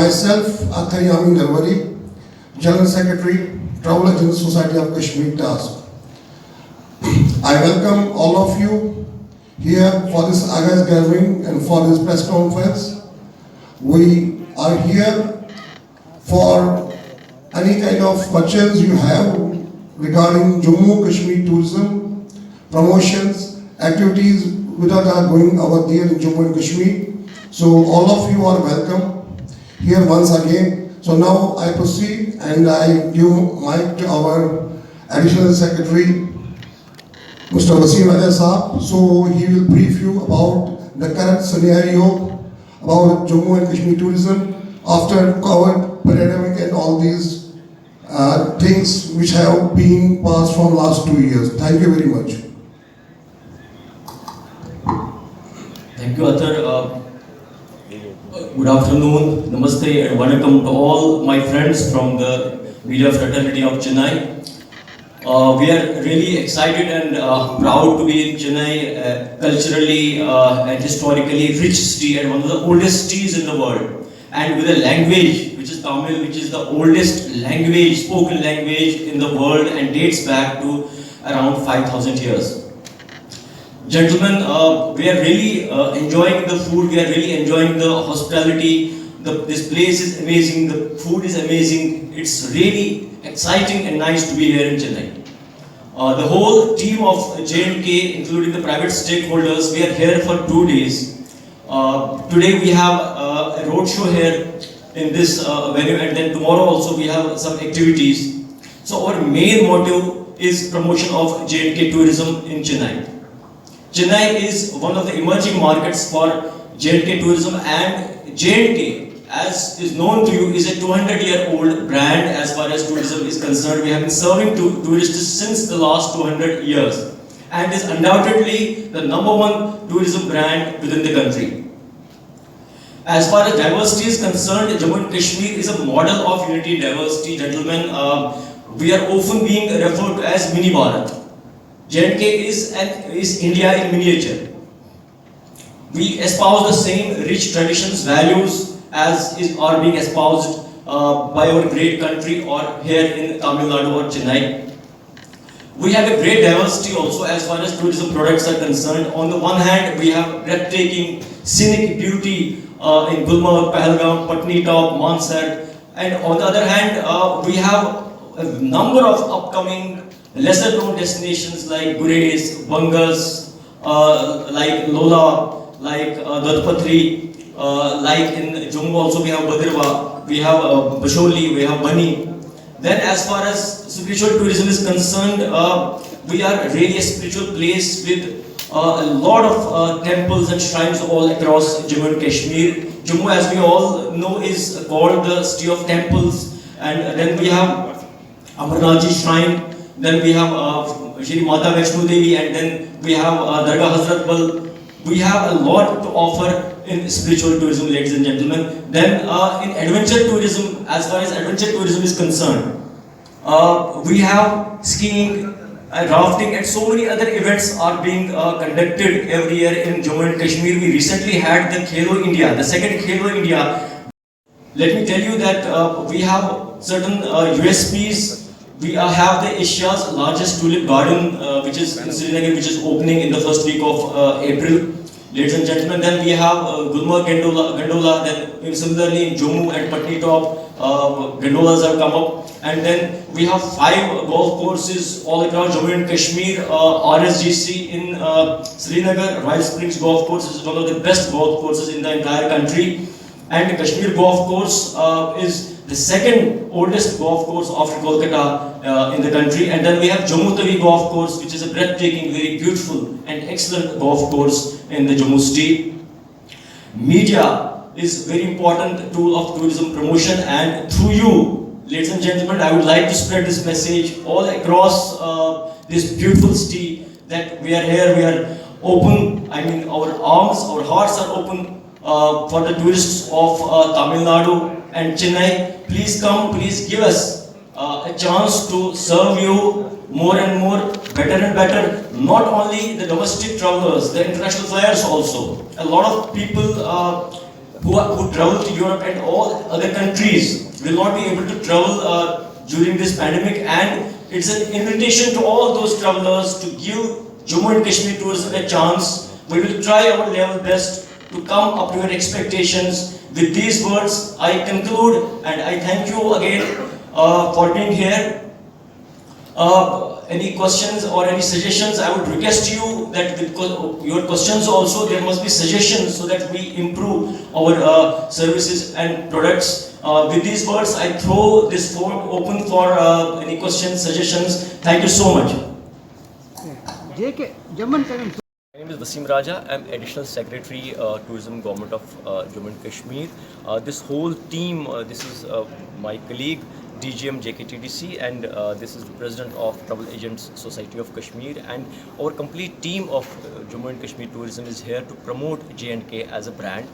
myself, Akhtar Yamin Narwari, General Secretary, Travel Agents Society of Kashmir Task. I welcome all of you here for this August gathering and for this press conference. We are here for any kind of questions you have regarding Jammu Kashmir tourism, promotions, activities which are going over there in Jammu and Kashmir. So all of you are welcome here once again. So now I proceed and I give mic to our Additional Secretary, Mr. Wasim Ahmed Saab. So he will brief you about the current scenario about Jammu and Kashmir tourism after COVID, pandemic and all these things which have been passed from last 2 years. Thank you very much. Thank you, Athar. Good afternoon, namaste and welcome to all my friends from the media fraternity of Chennai. We are really excited and proud to be in Chennai, culturally and historically rich city and one of the oldest cities in the world. And with a language which is Tamil, which is the oldest language, spoken language in the world and dates back to around 5,000 years. Gentlemen, we are really enjoying the food, we are really enjoying the hospitality. This place is amazing, the food is amazing. It's really exciting and nice to be here in Chennai. The whole team of J&K, including the private stakeholders, we are here for 2 days. Today we have a road show here in this venue, and then tomorrow also we have some activities. So our main motive is promotion of J&K tourism in Chennai. Chennai is one of the emerging markets for J&K tourism, and J&K, as is known to you, is a 200-year-old brand as far as tourism is concerned. We have been serving tourists since the last 200 years and is undoubtedly the #1 tourism brand within the country. As far as diversity is concerned, Jammu and Kashmir is a model of unity and diversity. Gentlemen, we are often being referred to as Mini Bharat. J&K is India in miniature. We espouse the same rich traditions, values as are being espoused by our great country or here in Tamil Nadu or Chennai. We have a great diversity also as far as tourism products are concerned. On the one hand, we have breathtaking scenic beauty in Gulmarg, Pahalgam, Patnitop, Mansard, and on the other hand, we have a number of upcoming lesser known destinations like Gurez, Bangas, like Lola, like Dadpatri, like in Jammu also we have Badirwa, we have Basholi, we have Bani. Then as far as spiritual tourism is concerned, we are really a spiritual place with a lot of temples and shrines all across Jammu and Kashmir. Jammu, as we all know, is called the city of temples, and then we have Amarnath Ji shrine. Then we have Shri Mata Vaishno Devi, and then we have Dargah Hazrat Bal. We have a lot to offer in spiritual tourism, ladies and gentlemen. Then in adventure tourism, as far as adventure tourism is concerned, we have skiing, rafting, and so many other events are being conducted every year in Jammu and Kashmir. We recently had the Khelo India, the second Khelo India. Let me tell you that we have certain USPs. We have the Asia's largest tulip garden, which is in Srinagar, which is opening in the first week of April. Ladies and gentlemen, then we have Gulmarg Gondola, then similarly in Jammu and Patnitop, gondolas have come up. And then we have 5 golf courses all across Jammu and Kashmir. RSGC in Srinagar, Royal Springs Golf Course is one of the best golf courses in the entire country. And Kashmir Golf Course is the second oldest golf course after Kolkata in the country. And then we have Jammu Tawi Golf Course, which is a breathtaking, very beautiful and excellent golf course in the Jammu city. Media is a very important tool of tourism promotion, and through you, ladies and gentlemen, I would like to spread this message all across this beautiful city that we are here, we are open. I mean, our arms, our hearts are open for the tourists of Tamil Nadu and Chennai. Please come, please give us a chance to serve you more and more, better and better. Not only the domestic travelers, the international flyers also. A lot of people who travel to Europe and all other countries will not be able to travel during this pandemic, and it's an invitation to all those travelers to give Jammu and Kashmir tourism a chance. We will try our level best to come up to your expectations. With these words, I conclude and I thank you again for being here. Any questions or any suggestions, I would request you that with your questions also there must be suggestions so that we improve our services and products. With these words, I throw this forum open for any questions, suggestions. Thank you so much. JK, Jammu and Kashmir. My name is Wasim Raja. I'm Additional Secretary Tourism Government of Jammu and Kashmir. This whole team, this is my colleague DGM JKTDC, and this is the President of Travel Agents Society of Kashmir, and our complete team of Jammu and Kashmir Tourism is here to promote J&K as a brand.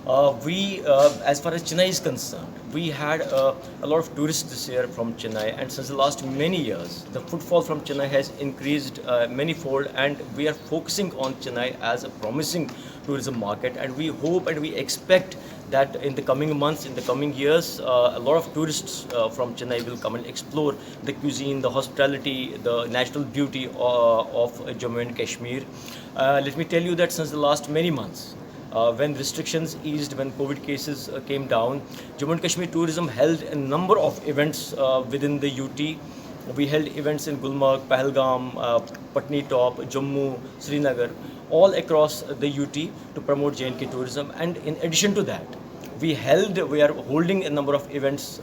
As far as Chennai is concerned, we had a lot of tourists this year from Chennai, and since the last many years, the footfall from Chennai has increased manyfold, and we are focusing on Chennai as a promising tourism market, and we hope and we expect that in the coming months, in the coming years, a lot of tourists from Chennai will come and explore the cuisine, the hospitality, the natural beauty of Jammu and Kashmir. Let me tell you that since the last many months, when restrictions eased, when COVID cases came down, Jammu and Kashmir Tourism held a number of events within the UT. We held events in Gulmarg, Pahalgam, Patni Top, Jammu, Srinagar, all across the UT to promote J&K tourism. And in addition to that, we are holding a number of events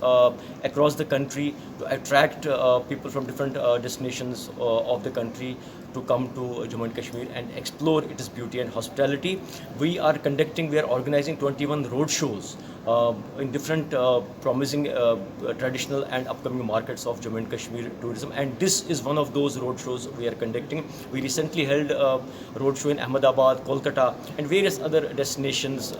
across the country to attract people from different destinations of the country to come to Jammu and Kashmir and explore its beauty and hospitality. We are organizing 21 road shows in different promising traditional and upcoming markets of Jammu and Kashmir tourism, and this is one of those road shows we are conducting. We recently held a road show in Ahmedabad, Kolkata, and various other destinations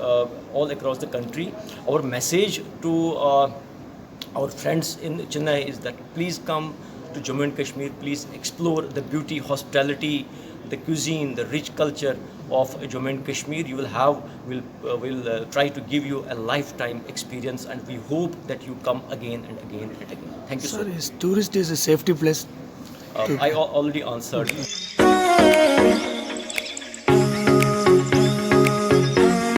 all across the country. Our message to our friends in Chennai is that please come to Jammu and Kashmir, please explore the beauty, hospitality, the cuisine, the rich culture of Jammu and Kashmir. We'll try to give you a lifetime experience, and we hope that you come again and again and again. Thank you so Sir, much. is tourist is a safety place? I already answered.